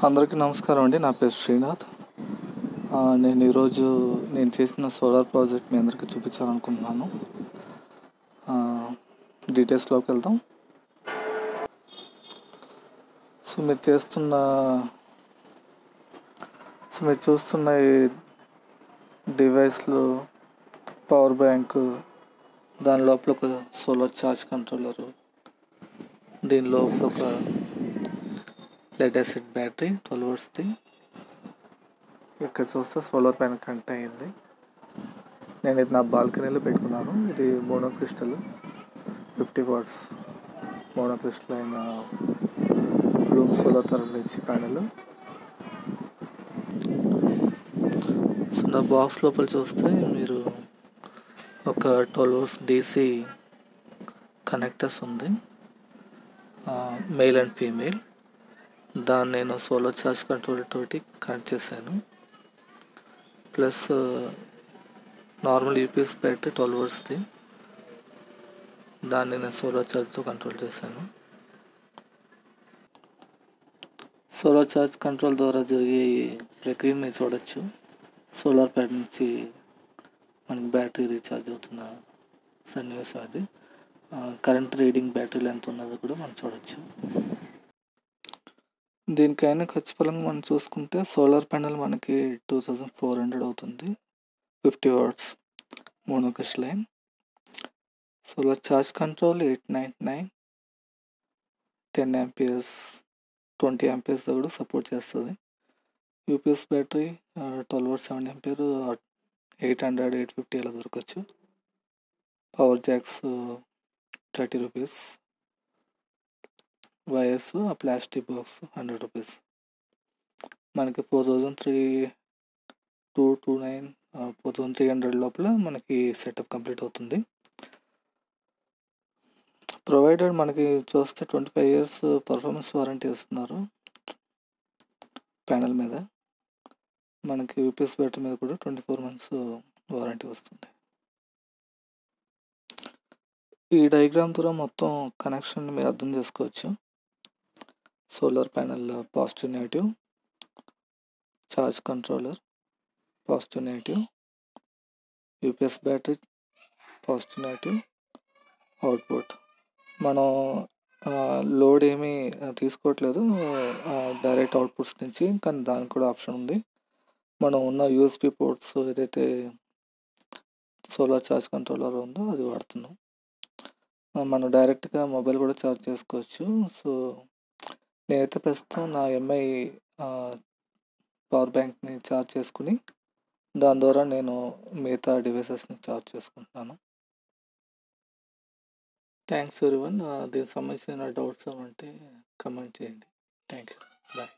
అందరికీ నమస్కారం అండి. నా పేరు శ్రీనాథ్. నేను ఈరోజు చేసిన సోలార్ ప్రాజెక్ట్ మీ అందరికీ చూపించాలనుకుంటున్నాను. డీటెయిల్స్లోకి వెళ్దాం. సో మీరు చూస్తున్న ఈ డివైస్లో పవర్ బ్యాంకు, దాని లోపల ఒక సోలార్ ఛార్జ్ కంట్రోలరు, దీని లోపల ఒక లెడ్ యాసిడ్ బ్యాటరీ 12 voltsది. ఇక్కడ చూస్తే సోలార్ ప్యానెల్ కనెక్ట్ అయ్యింది. నేను ఇది నా బాల్కనీలో పెట్టుకున్నాను. ఇది mono crystal 50 watts mono crystal అయిన రూమ్ సోలార్ తరఫున ఇచ్చి ప్యానెల్. సో నా బాక్స్ లోపల చూస్తే మీరు ఒక 12 volts DC కనెక్టర్స్ ఉంది, మేల్ అండ్ ఫీమేల్. దాన్ని నేను సోలార్ ఛార్జ్ కంట్రోలర్ తోటి కనెక్ట్ చేశాను. ప్లస్ నార్మల్ యూపీఎస్ బ్యాటరీ 12 voltsది, దాన్ని నేను సోలార్ ఛార్జ్తో కంట్రోల్ చేశాను. సోలార్ ఛార్జ్ కంట్రోల్ ద్వారా జరిగే ప్రక్రియను మీరు చూడొచ్చు. సోలార్ ప్యానెల్ నుంచి మనకి బ్యాటరీ రీఛార్జ్ అవుతున్న సన్నివేశం అది. కరెంట్ రీడింగ్ బ్యాటరీలో ఎంత ఉన్నదో కూడా మనం చూడొచ్చు. దీనికైనా ఖర్చు పరంగా మనం చూసుకుంటే సోలార్ ప్యానెల్ మనకి 2400 అవుతుంది. 50 watts monocrystalline. Solar charge control 899, 10 amperes 20 amperes కూడా సపోర్ట్ చేస్తుంది. యూపీఎస్ బ్యాటరీ 12 volts 7 ampere 800, 850 అలా దొరకచ్చు. Power jacks 30 rupees. వైర్స్ ఆ ప్లాస్టిక్ బాక్స్ 100 rupees. మనకి 4300 లోపల మనకి సెటప్ కంప్లీట్ అవుతుంది. ప్రొవైడర్ మనకి చూస్తే 25 years పర్ఫార్మెన్స్ వారంటీ ఇస్తున్నారు ప్యానెల్ మీద. మనకి యూపీఎస్ బ్యాటరీ మీద కూడా 24 months వారంటీ వస్తుంది. ఈ డయాగ్రామ్ ద్వారా మొత్తం కనెక్షన్ మీరు అర్థం చేసుకోవచ్చు. Solar panel positive negative, charge controller positive negative, UPS battery positive negative, output. మనం లోడ్ ఏమీ తీసుకోవట్లేదు, డైరెక్ట్ అవుట్పుట్స్ నుంచి. కానీ దానికి కూడా ఆప్షన్ ఉంది. మనం ఉన్న యూఎస్బి పోర్ట్స్ ఏదైతే సోలార్ ఛార్జ్ కంట్రోలర్ ఉందో అది వాడుతున్నాం. మనం డైరెక్ట్గా మొబైల్ కూడా ఛార్జ్ చేసుకోవచ్చు. సో నేనైతే ప్రస్తుతం నా ఎంఐ పవర్ బ్యాంక్ని ఛార్జ్ చేసుకుని దాని ద్వారా నేను మిగతా డివైసెస్ని ఛార్జ్ చేసుకుంటున్నాను. Thanks everyone. దీనికి సంబంధించిన డౌట్స్ ఏమంటే కమెంట్ చేయండి. Thank you. బాయ్.